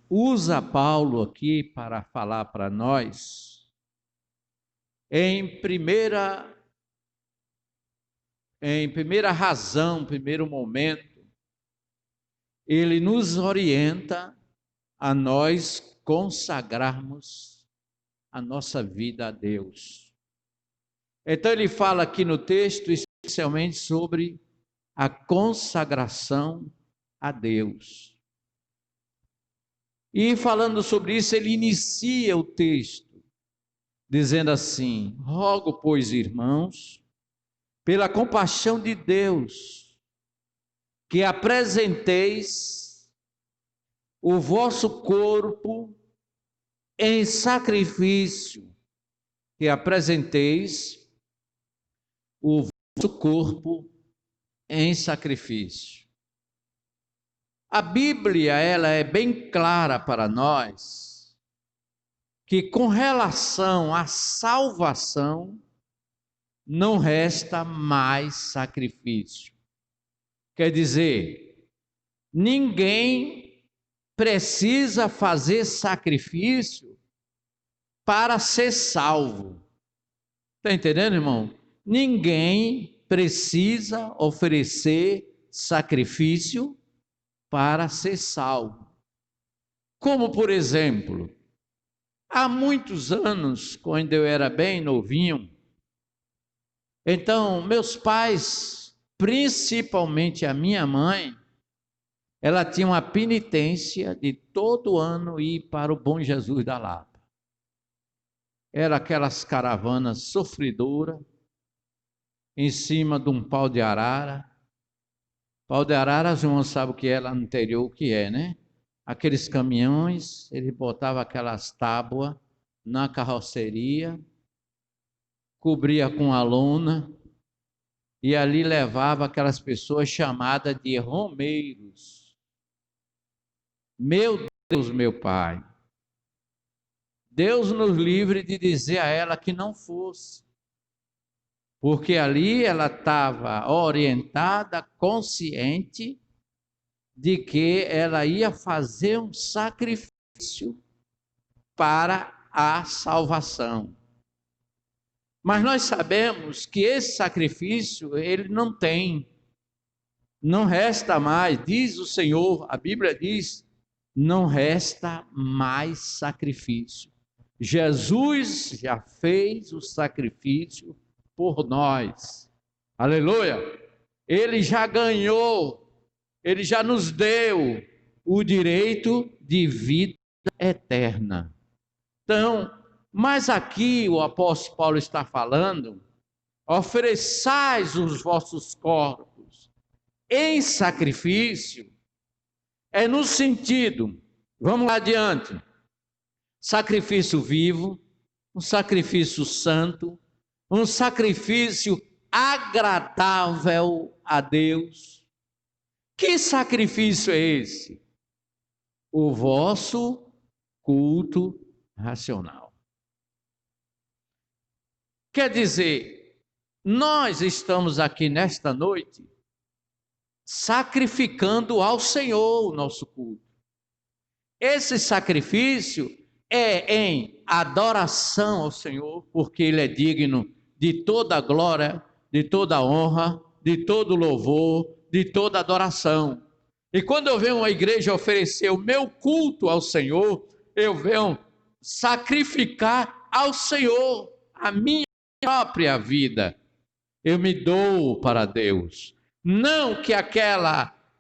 usa Paulo aqui para falar para nós, em primeira razão, primeiro momento, ele nos orienta a nós consagrarmos a nossa vida a Deus. Então ele fala aqui no texto especialmente sobre a consagração a Deus. E falando sobre isso, ele inicia o texto dizendo assim: rogo, pois, irmãos, pela compaixão de Deus, que apresenteis o vosso corpo em sacrifício, que apresenteis o vosso corpo em sacrifício. A Bíblia, ela é bem clara para nós que com relação à salvação não resta mais sacrifício. Quer dizer, ninguém precisa fazer sacrifício para ser salvo. Está entendendo, irmão? Ninguém precisa oferecer sacrifício para ser salvo. Como, por exemplo, há muitos anos, quando eu era bem novinho, então meus pais, principalmente a minha mãe, ela tinha uma penitência de todo ano ir para o Bom Jesus da Lapa. Era aquelas caravanas sofredoras, em cima de um pau de arara. Pau de arara, os irmãos sabem o que é lá no interior, o que é, né? Aqueles caminhões, eles botavam aquelas tábuas na carroceria, cobria com a lona, e ali levava aquelas pessoas chamadas de romeiros. Meu Deus, meu Pai, Deus nos livre de dizer a ela que não fosse, porque ali ela estava orientada, consciente de que ela ia fazer um sacrifício para a salvação. Mas nós sabemos que esse sacrifício, ele não resta mais, diz o Senhor, a Bíblia diz, não resta mais sacrifício. Jesus já fez o sacrifício por nós. Aleluia! Ele já ganhou, ele já nos deu o direito de vida eterna. Então, mas aqui o apóstolo Paulo está falando: ofereçais os vossos corpos em sacrifício, é no sentido, vamos lá adiante, sacrifício vivo, um sacrifício santo, um sacrifício agradável a Deus. Que sacrifício é esse? O vosso culto racional. Quer dizer, nós estamos aqui nesta noite sacrificando ao Senhor o nosso culto. Esse sacrifício é em adoração ao Senhor, porque Ele é digno de toda a glória, de toda a honra, de todo louvor, de toda adoração. E quando eu venho à igreja oferecer o meu culto ao Senhor, eu venho sacrificar ao Senhor a minha própria vida. Eu me dou para Deus. Não que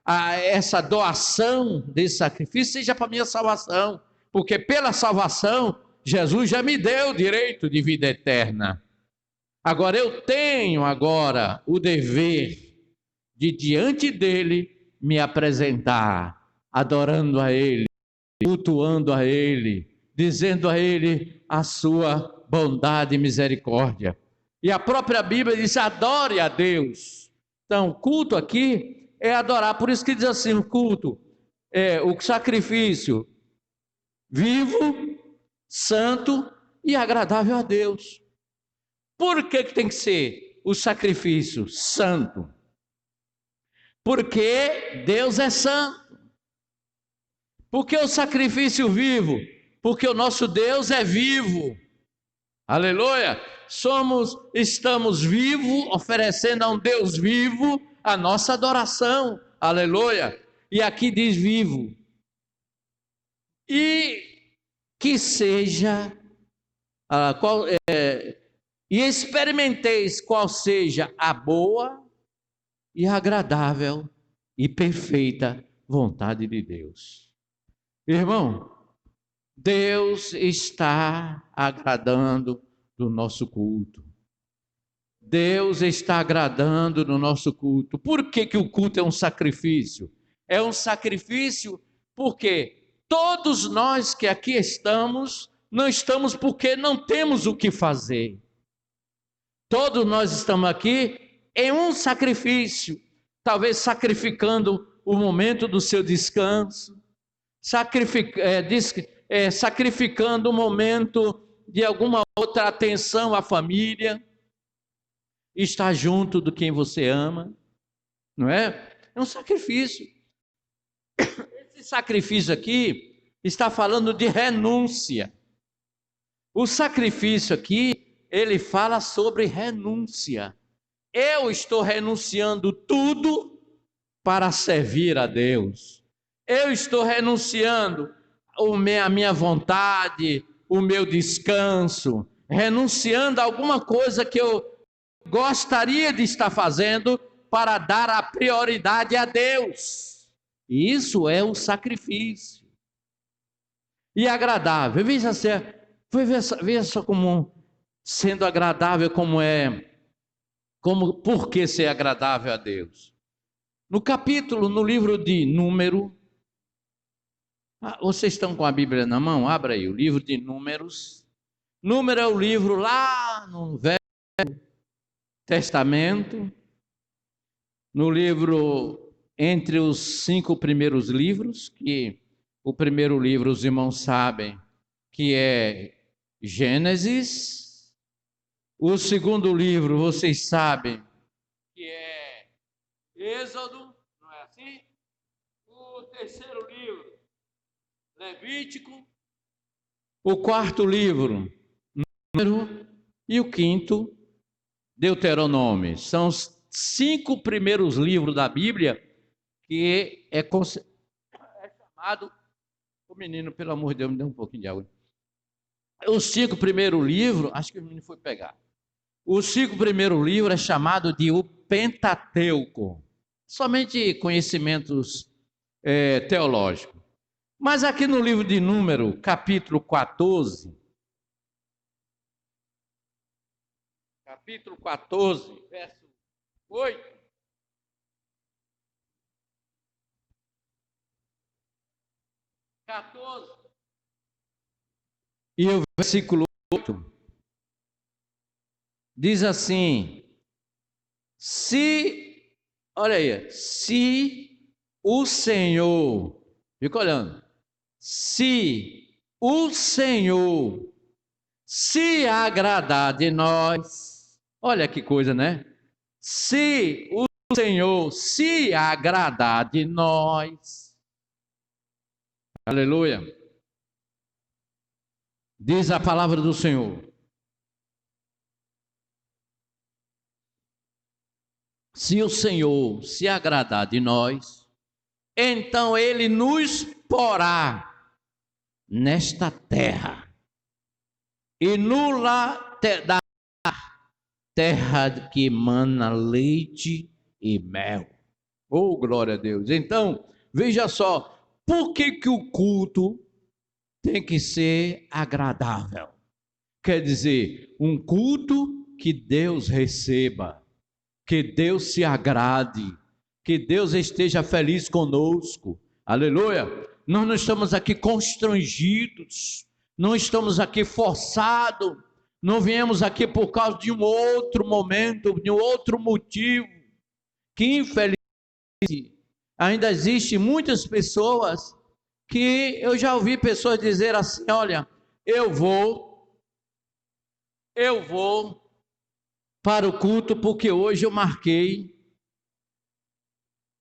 essa doação desse sacrifício seja para minha salvação, porque pela salvação Jesus já me deu o direito de vida eterna. Agora eu tenho o dever de diante dele me apresentar, adorando a ele, cultuando a ele, dizendo a ele a sua bondade e misericórdia. E a própria Bíblia diz: adore a Deus. Então, culto aqui é adorar. Por isso que diz assim: o culto é o sacrifício vivo, santo e agradável a Deus. Por que tem que ser o sacrifício santo? Porque Deus é santo. Por que o sacrifício vivo? Porque o nosso Deus é vivo. Aleluia! Estamos vivos, oferecendo a um Deus vivo a nossa adoração. Aleluia! E aqui diz vivo. E que seja, e experimenteis qual seja a boa e agradável e perfeita vontade de Deus. Irmão, Deus está agradando do nosso culto. Deus está agradando no nosso culto. Por que que o culto é um sacrifício? É um sacrifício porque todos nós que aqui estamos, não estamos porque não temos o que fazer. Todos nós estamos aqui em um sacrifício, talvez sacrificando o momento do seu descanso, sacrificando o momento de alguma outra atenção à família, estar junto do quem você ama, não é? É um sacrifício. Esse sacrifício aqui está falando de renúncia. O sacrifício aqui, ele fala sobre renúncia. Eu estou renunciando tudo para servir a Deus. Eu estou renunciando a minha vontade, o meu descanso, renunciando a alguma coisa que eu gostaria de estar fazendo para dar a prioridade a Deus. Isso é o sacrifício. E agradável, veja só como sendo agradável como é, por que ser agradável a Deus. No livro de Número, vocês estão com a Bíblia na mão? Abra aí, o livro de Números. Número é o livro lá no Velho Testamento, no livro entre os 5 primeiros livros, que o primeiro livro os irmãos sabem que é Gênesis, o segundo livro vocês sabem que é Êxodo, não é assim? O terceiro livro, Levítico, o quarto livro, Número, e o quinto, Deuteronômio. São os 5 primeiros livros da Bíblia que é chamado... O menino, pelo amor de Deus, me dê um pouquinho de água. Os 5 primeiros livros, acho que o menino foi pegar. Os 5 primeiros livros é chamado de o Pentateuco. Somente conhecimentos teológicos. Mas aqui no livro de Número, capítulo 14, verso 8, e o versículo 8, diz assim: olha aí, se o Senhor, fica olhando, se o Senhor se agradar de nós, olha que coisa, né? Se o Senhor se agradar de nós, aleluia, diz a palavra do Senhor: se o Senhor se agradar de nós, então Ele nos porá nesta terra e nula da terra que emana leite e mel. Oh, glória a Deus! Então, veja só, por que o culto tem que ser agradável? Quer dizer, um culto que Deus receba, que Deus se agrade, que Deus esteja feliz conosco. Aleluia! Nós não estamos aqui constrangidos, não estamos aqui forçados, não viemos aqui por causa de um outro momento, de um outro motivo, que infelizmente ainda existe muitas pessoas que eu já ouvi pessoas dizer assim: olha, eu vou para o culto porque hoje eu marquei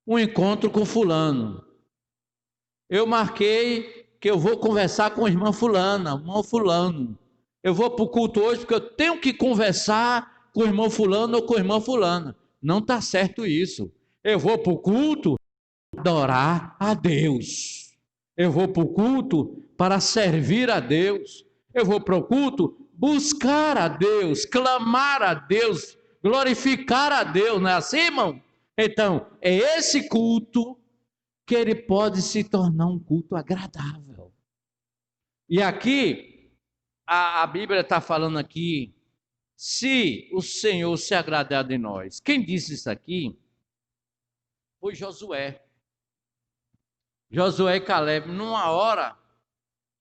um encontro com fulano. Eu marquei que eu vou conversar com a irmã fulana, o irmão fulano. Eu vou para o culto hoje porque eu tenho que conversar com o irmão fulano ou com a irmã fulana. Não está certo isso. Eu vou para o culto adorar a Deus. Eu vou para o culto para servir a Deus. Eu vou para o culto buscar a Deus, clamar a Deus, glorificar a Deus, não é assim, irmão? Então, é esse culto que ele pode se tornar um culto agradável. E aqui, a Bíblia está falando aqui, se o Senhor se agradar de nós. Quem disse isso aqui foi Josué. Josué e Caleb, numa hora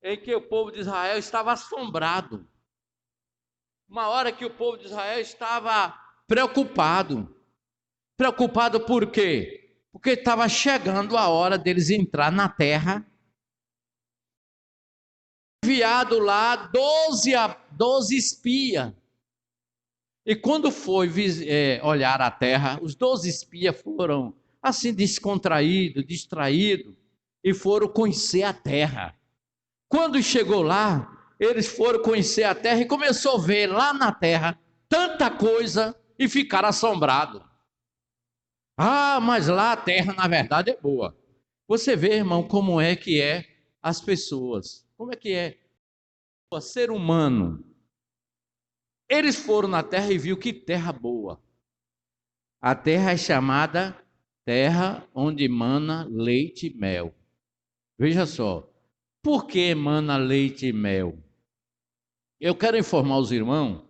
em que o povo de Israel estava assombrado. Uma hora que o povo de Israel estava preocupado. Preocupado por quê? Porque estava chegando a hora deles entrar na terra. Enviado lá 12 espias. E quando foi olhar a terra, os 12 espias foram assim descontraídos, distraídos, e foram conhecer a terra. Quando chegou lá, eles foram conhecer a terra e começou a ver lá na terra tanta coisa e ficaram assombrados. Ah, mas lá a terra na verdade é boa. Você vê, irmão, como é que é as pessoas. Como é que é o ser humano. Eles foram na terra e viu que terra boa. A terra é chamada terra onde emana leite e mel. Veja só, por que emana leite e mel? Eu quero informar os irmãos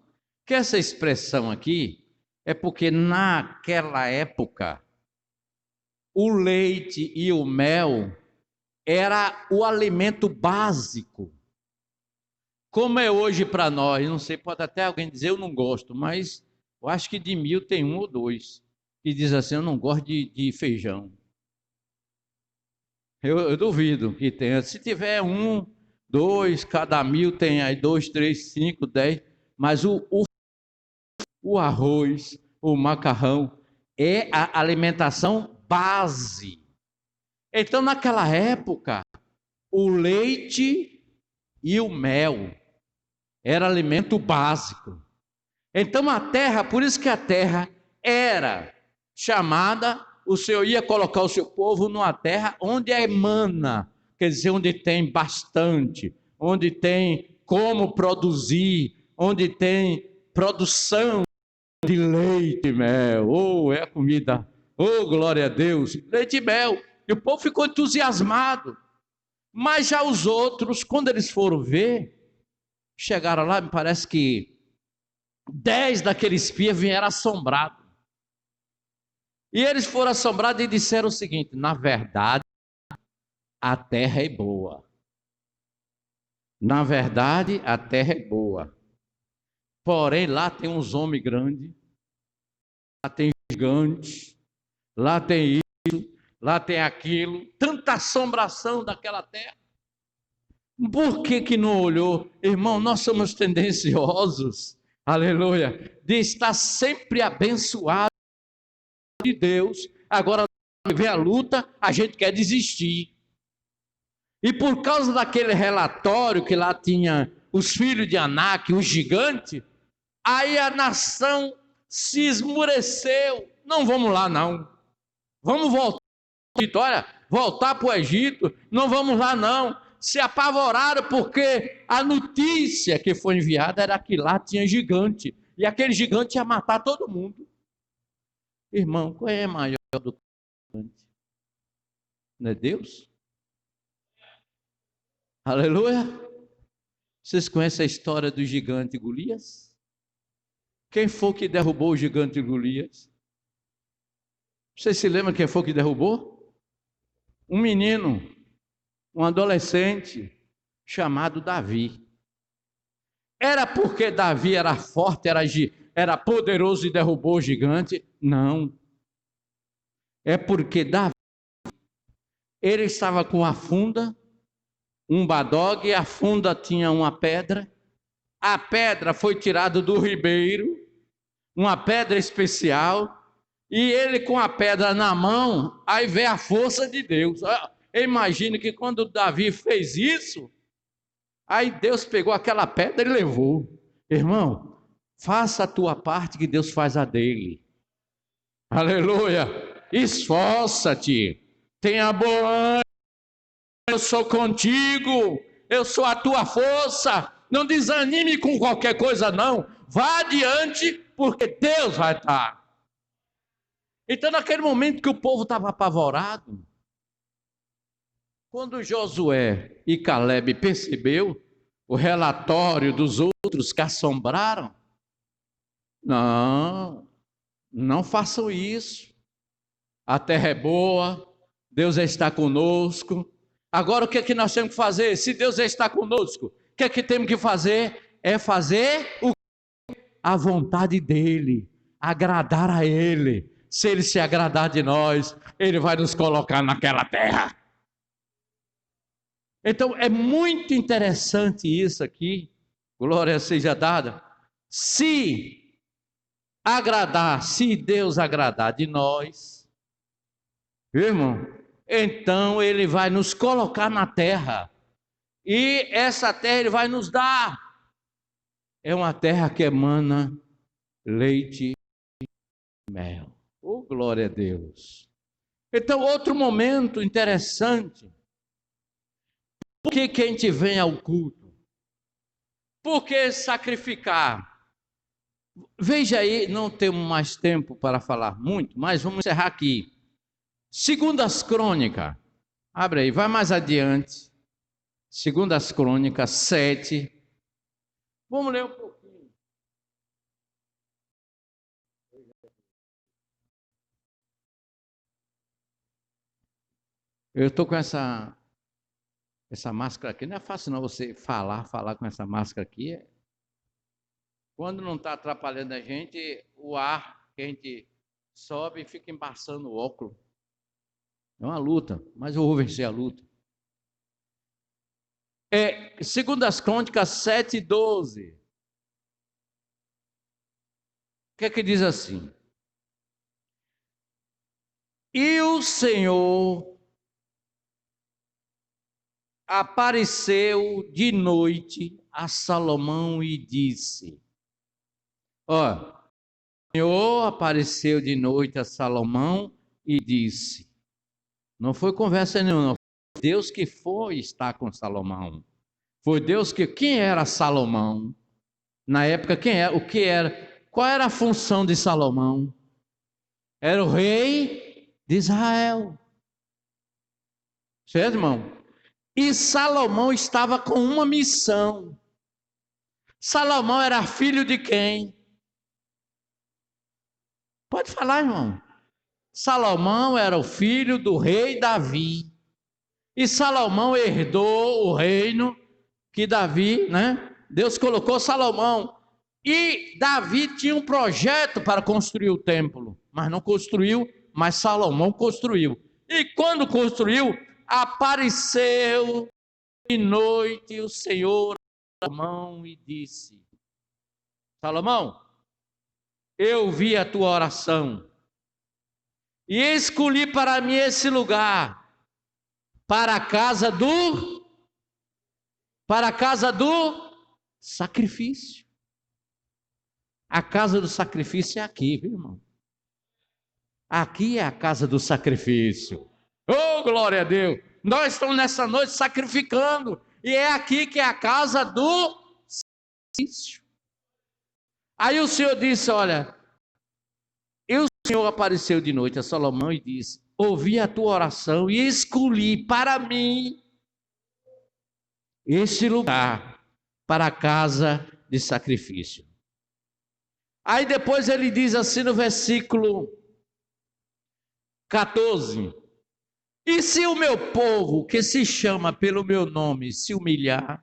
que essa expressão aqui é porque naquela época o leite e o mel era o alimento básico. Como é hoje para nós, não sei, pode até alguém dizer eu não gosto, mas eu acho que de 1000 tem um ou dois que diz assim, eu não gosto de feijão. Eu duvido que tenha. Se tiver um, dois, cada 1000 tem aí 2, 3, 5, 10, mas o arroz, o macarrão é a alimentação base. Então naquela época, o leite e o mel era alimento básico. Então a terra, por isso que a terra era chamada, o Senhor ia colocar o seu povo numa terra onde emana, quer dizer, onde tem bastante, onde tem como produzir, onde tem produção de leite e mel. Oh, é a comida. Oh, glória a Deus. Leite e mel. E o povo ficou entusiasmado. Mas já os outros, quando eles foram ver, chegaram lá, me parece que 10 daqueles espias vieram assombrados. E eles foram assombrados e disseram o seguinte: na verdade, a terra é boa. Na verdade, a terra é boa. Porém, lá tem uns homens grandes, lá tem gigantes, lá tem isso, lá tem aquilo, tanta assombração daquela terra. Por que que não olhou? Irmão, nós somos tendenciosos, aleluia, de estar sempre abençoado de Deus. Agora, vem a luta, a gente quer desistir. E por causa daquele relatório que lá tinha os filhos de Anak, os gigantes, aí a nação se esmureceu. Não vamos lá não. Vamos voltar para o Egito, olha, voltar para o Egito, não vamos lá não. Se apavoraram porque a notícia que foi enviada era que lá tinha gigante. E aquele gigante ia matar todo mundo. Irmão, qual é maior do que o gigante? Não é Deus? Aleluia. Vocês conhecem a história do gigante Golias? Quem foi que derrubou o gigante Golias? Vocês se lembram quem foi que derrubou? Um menino, um adolescente chamado Davi. Era porque Davi era forte, era poderoso e derrubou o gigante? Não. É porque Davi, ele estava com a funda, um badogue, a funda tinha uma pedra, a pedra foi tirada do ribeiro, uma pedra especial, e ele com a pedra na mão, aí vê a força de Deus. Eu imagino que quando Davi fez isso, aí Deus pegou aquela pedra e levou. Irmão, faça a tua parte que Deus faz a dele. Aleluia! Esforça-te, tenha bom ânimo, eu sou contigo, eu sou a tua força. Não desanime com qualquer coisa, não. Vá adiante, porque Deus vai estar. Então, naquele momento que o povo estava apavorado, quando Josué e Caleb percebeu o relatório dos outros que assombraram, não façam isso. A terra é boa, Deus está conosco. Agora o que é que nós temos que fazer? Se Deus está conosco, o que é que temos que fazer? É fazer a vontade dEle, agradar a Ele. Se Ele se agradar de nós, Ele vai nos colocar naquela terra. Então é muito interessante isso aqui, glória seja dada. Se Deus agradar de nós, irmão, então Ele vai nos colocar na terra, e essa terra Ele vai nos dar. É uma terra que emana leite e mel. Oh, glória a Deus. Então, outro momento interessante. Por que a gente vem ao culto? Por que sacrificar? Veja aí, não temos mais tempo para falar muito, mas vamos encerrar aqui. Segundas Crônicas, abre aí, vai mais adiante. Segundas Crônicas 7. Vamos ler um pouquinho. Eu estou com essa máscara aqui, não é fácil não você falar com essa máscara aqui. Quando não está atrapalhando a gente, o ar que a gente sobe e fica embaçando o óculos. É uma luta, mas eu vou vencer a luta. Segundas Crônicas 7:12. O que é que diz assim? E o Senhor apareceu de noite a Salomão e disse: o Senhor apareceu de noite a Salomão e disse. Não foi conversa nenhuma, foi Deus que foi estar com Salomão. Foi Deus que... Quem era Salomão? Na época, qual era a função de Salomão? Era o rei de Israel. Certo, irmão? E Salomão estava com uma missão. Salomão era filho de quem? Pode falar, irmão. Salomão era o filho do rei Davi. E Salomão herdou o reino que Davi, Deus colocou Salomão. E Davi tinha um projeto para construir o templo, mas não construiu, mas Salomão construiu. E quando construiu, apareceu de noite o Senhor a Salomão e disse: Salomão, eu vi a tua oração e escolhi para mim esse lugar, para a casa do sacrifício. A casa do sacrifício é aqui, viu, irmão? Aqui é a casa do sacrifício. Oh, glória a Deus! Nós estamos nessa noite sacrificando, e é aqui que é a casa do sacrifício. Aí o Senhor disse: olha, o Senhor apareceu de noite a Salomão e disse: ouvi a tua oração e escolhi para mim esse lugar para a casa de sacrifício. Aí depois ele diz assim no versículo 14: e se o meu povo, que se chama pelo meu nome, se humilhar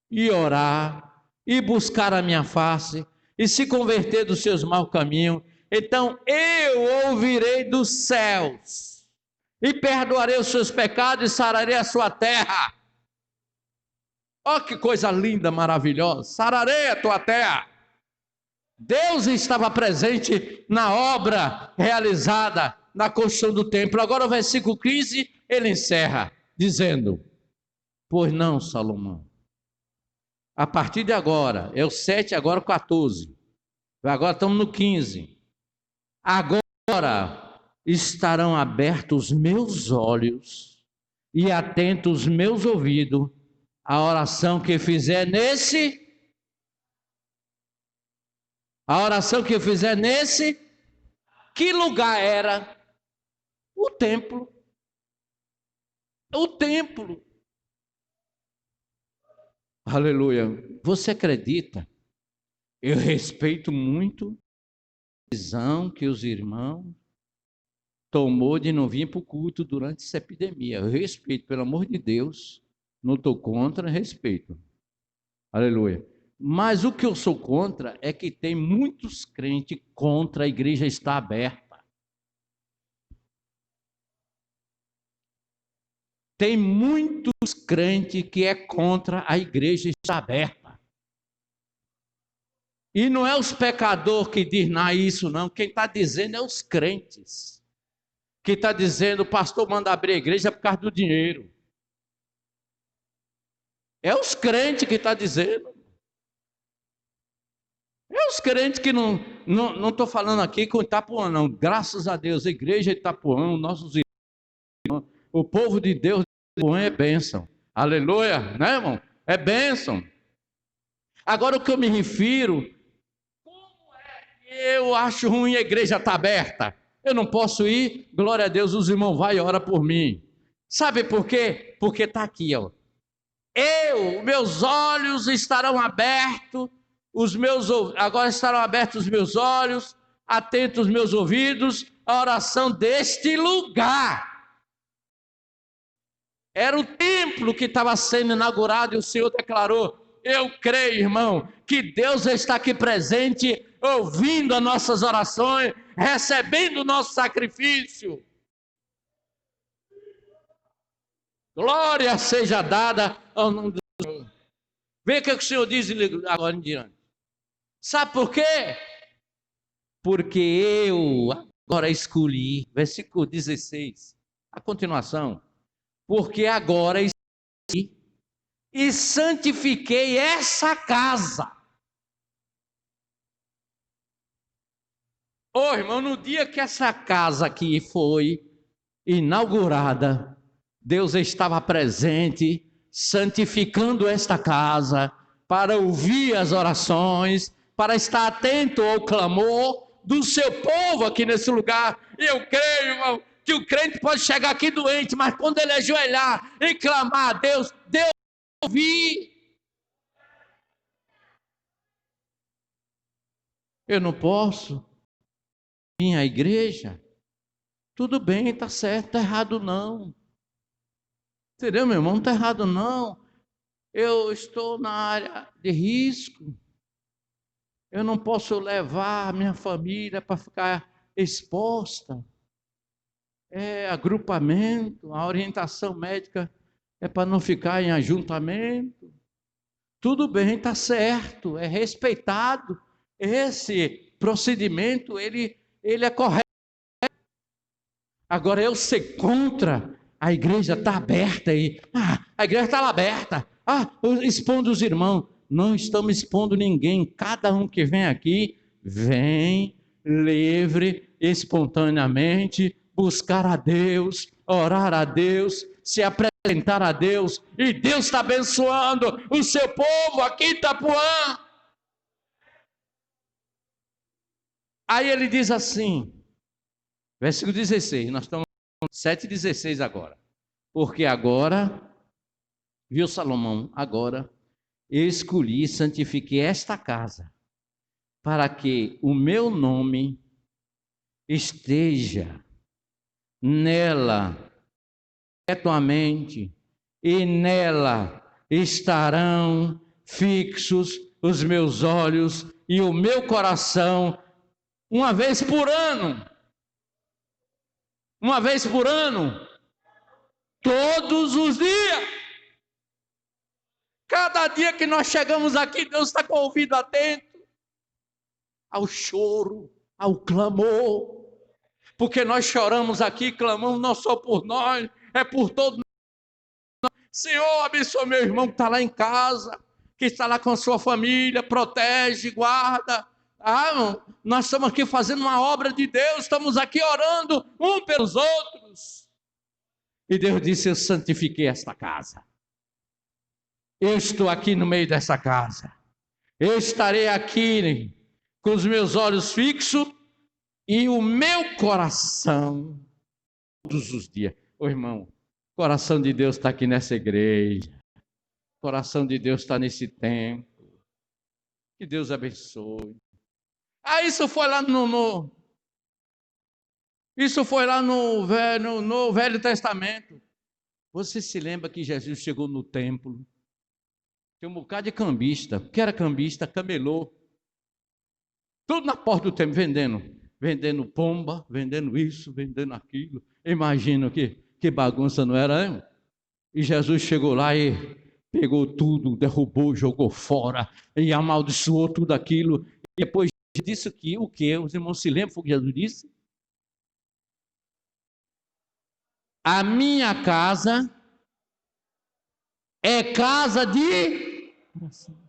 e orar e buscar a minha face e se converter dos seus maus caminhos, então eu ouvirei dos céus e perdoarei os seus pecados e sararei a sua terra. Olha que coisa linda, maravilhosa. Sararei a tua terra. Deus estava presente na obra realizada na construção do templo. Agora o versículo 15, ele encerra: dizendo: pois não, Salomão. A partir de agora, é o 7, agora o 14. Agora estamos no 15. Agora estarão abertos os meus olhos e atentos os meus ouvidos à oração que fizer nesse. A oração que eu fizer nesse. Que lugar era? O templo. O templo. Aleluia. Você acredita? Eu respeito muito a decisão que os irmãos tomou de não vir para o culto durante essa epidemia. Eu respeito, pelo amor de Deus. Não estou contra, respeito. Aleluia. Mas o que eu sou contra é que tem muitos crentes contra a igreja estar aberta. Tem muitos crentes que é contra a igreja estar aberta. E não é os pecadores que dizem não, isso não. Quem está dizendo é os crentes. Quem está dizendo o pastor manda abrir a igreja por causa do dinheiro. É os crentes que estão dizendo. É os crentes que não estou falando aqui com Itapuã, não. Graças a Deus, a igreja de Itapuã, nossos irmãos, o povo de Deus de Itapuã é bênção. Aleluia, né, irmão? É bênção. Agora o que eu me refiro, como é que eu acho ruim a igreja estar aberta? Eu não posso ir, glória a Deus, os irmãos vai e ora por mim. Sabe por quê? Porque está aqui, ó. Meus olhos estarão abertos, agora estarão abertos os meus olhos, atentos os meus ouvidos, a oração deste lugar. Era o templo que estava sendo inaugurado e o Senhor declarou: eu creio, irmão, que Deus está aqui presente, ouvindo as nossas orações, recebendo o nosso sacrifício. Glória seja dada ao nome do Senhor. Vê o que o Senhor diz agora em diante. Sabe por quê? Porque eu agora escolhi, versículo 16, a continuação. Porque agora escolhi e santifiquei essa casa. Ô irmão, no dia que essa casa aqui foi inaugurada, Deus estava presente, santificando esta casa, para ouvir as orações, para estar atento ao clamor do seu povo aqui nesse lugar. E eu creio, irmão, que o crente pode chegar aqui doente, mas quando ele ajoelhar e clamar a Deus, Deus vai ouvir. Eu não posso vir à igreja. Tudo bem, está certo, está errado não. Entendeu, meu irmão? Não está errado não. Eu estou na área de risco. Eu não posso levar a minha família para ficar exposta. É agrupamento, a orientação médica é para não ficar em ajuntamento. Tudo bem, está certo, é respeitado. Esse procedimento, ele é correto. Agora, eu ser contra, a igreja está aberta aí. A igreja está aberta. Expondo os irmãos. Não estamos expondo ninguém. Cada um que vem aqui, vem livre, espontaneamente, buscar a Deus, orar a Deus, se apresentar a Deus. E Deus está abençoando o seu povo aqui em Itapuã. Aí ele diz assim, versículo 16, nós estamos no 7,16 agora. Porque agora, viu Salomão, agora eu escolhi e santifiquei esta casa, para que o meu nome esteja nela perpetuamente, e nela estarão fixos os meus olhos e o meu coração, uma vez por ano. Uma vez por ano, todos os dias. Cada dia que nós chegamos aqui, Deus está com o ouvido atento ao choro, ao clamor. Porque nós choramos aqui, clamamos não só por nós, é por todos. Senhor, abençoa meu irmão que está lá em casa, que está lá com a sua família, protege, guarda. Nós estamos aqui fazendo uma obra de Deus, estamos aqui orando um pelos outros. E Deus disse: eu santifiquei esta casa. Eu estou aqui no meio dessa casa. Eu estarei aqui com os meus olhos fixos e o meu coração todos os dias. Ô irmão, o coração de Deus está aqui nessa igreja. O coração de Deus está nesse templo. Que Deus abençoe. Isso foi lá no Velho Testamento. Você se lembra que Jesus chegou no templo? Tem um bocado de cambista. O que era cambista? Camelô. Tudo na porta do templo, vendendo pomba, vendendo isso, vendendo aquilo. Imagina que bagunça não era, hein? E Jesus chegou lá e pegou tudo, derrubou, jogou fora, e amaldiçoou tudo aquilo. E depois disse que o que? Os irmãos se lembram o que Jesus disse? A minha casa é casa de oração.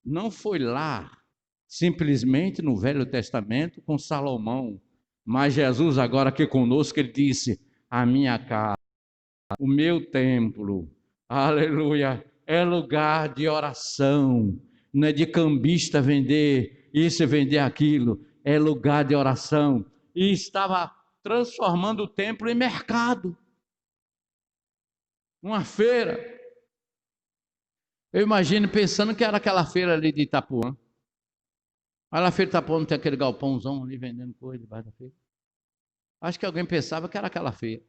Não foi lá, simplesmente no Velho Testamento com Salomão, mas Jesus agora aqui conosco, ele disse: a minha casa, o meu templo, aleluia, é lugar de oração, não é de cambista vender isso e vender aquilo, é lugar de oração. E estava transformando o templo em mercado, uma feira. Eu imagino pensando que era aquela feira ali de Itapuã. Olha, a feira de Itapuã não tem aquele galpãozão ali vendendo coisa debaixo da feira. Acho que alguém pensava que era aquela feira.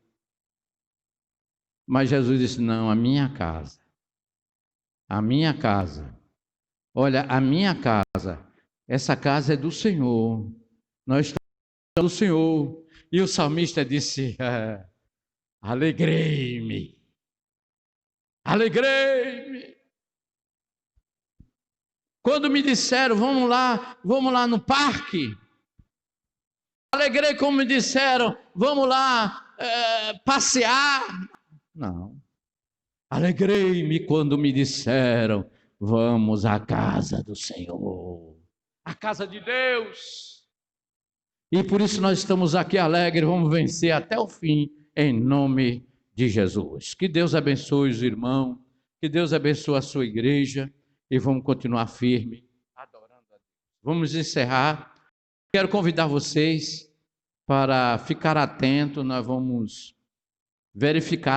Mas Jesus disse: não, a minha casa. A minha casa. Olha, a minha casa. Essa casa é do Senhor. Nós estamos do Senhor. E o salmista disse: alegrei-me. Alegrei-me. Quando me disseram: vamos lá no parque. Alegrei como me disseram: vamos lá passear. Não. Alegrei-me quando me disseram: vamos à casa do Senhor, a casa de Deus. E por isso nós estamos aqui alegres, vamos vencer até o fim, em nome de Jesus. Que Deus abençoe os irmãos, que Deus abençoe a sua igreja, e vamos continuar firme, adorando a Deus. Vamos encerrar. Quero convidar vocês para ficar atento, nós vamos verificar